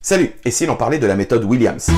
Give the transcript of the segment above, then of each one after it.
Salut, et si l'on parlait de la méthode Williams?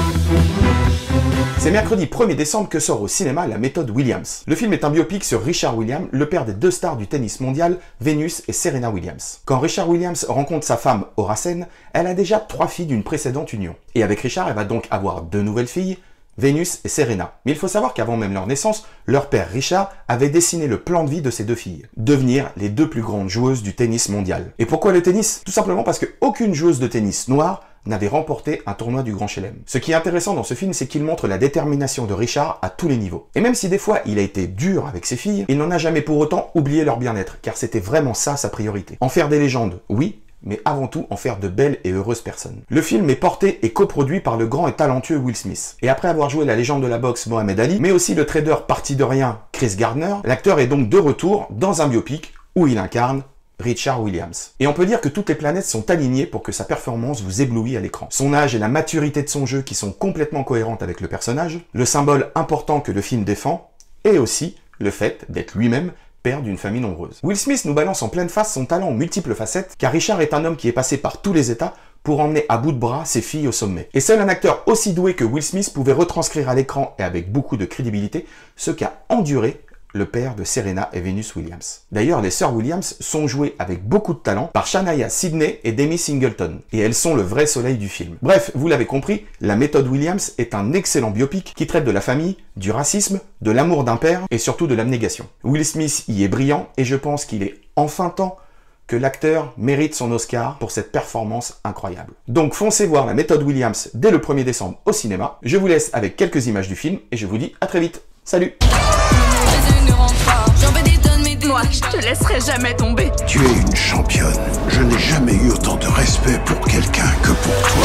C'est mercredi 1er décembre que sort au cinéma La méthode Williams. Le film est un biopic sur Richard Williams, le père des deux stars du tennis mondial, Venus et Serena Williams. Quand Richard Williams rencontre sa femme Horace, elle a déjà 3 filles d'une précédente union. Et avec Richard, elle va donc avoir 2 nouvelles filles, Venus et Serena. Mais il faut savoir qu'avant même leur naissance, leur père Richard avait dessiné le plan de vie de ces 2 filles. Devenir les 2 plus grandes joueuses du tennis mondial. Et pourquoi le tennis? Tout simplement parce qu'aucune joueuse de tennis noire n'avait remporté un tournoi du Grand Chelem. Ce qui est intéressant dans ce film, c'est qu'il montre la détermination de Richard à tous les niveaux. Et même si des fois il a été dur avec ses filles, il n'en a jamais pour autant oublié leur bien-être, car c'était vraiment ça sa priorité. En faire des légendes, oui, mais avant tout en faire de belles et heureuses personnes. Le film est porté et coproduit par le grand et talentueux Will Smith. Et après avoir joué la légende de la boxe Mohamed Ali, mais aussi le trader parti de rien Chris Gardner, l'acteur est donc de retour dans un biopic où il incarne Richard Williams. Et on peut dire que toutes les planètes sont alignées pour que sa performance vous éblouisse à l'écran. Son âge et la maturité de son jeu qui sont complètement cohérentes avec le personnage, le symbole important que le film défend, et aussi le fait d'être lui-même père d'une famille nombreuse. Will Smith nous balance en pleine face son talent aux multiples facettes, car Richard est un homme qui est passé par tous les états pour emmener à bout de bras ses filles au sommet. Et seul un acteur aussi doué que Will Smith pouvait retranscrire à l'écran et avec beaucoup de crédibilité ce qu'a enduré le père de Serena et Venus Williams. D'ailleurs, les sœurs Williams sont jouées avec beaucoup de talent par Shania Sidney et Demi Singleton, et elles sont le vrai soleil du film. Bref, vous l'avez compris, La méthode Williams est un excellent biopic qui traite de la famille, du racisme, de l'amour d'un père et surtout de l'abnégation. Will Smith y est brillant et je pense qu'il est enfin temps que l'acteur mérite son Oscar pour cette performance incroyable. Donc foncez voir La méthode Williams dès le 1er décembre au cinéma. Je vous laisse avec quelques images du film et je vous dis à très vite. Salut! Moi, je te laisserai jamais tomber. Tu es une championne. Je n'ai jamais eu autant de respect pour quelqu'un que pour toi.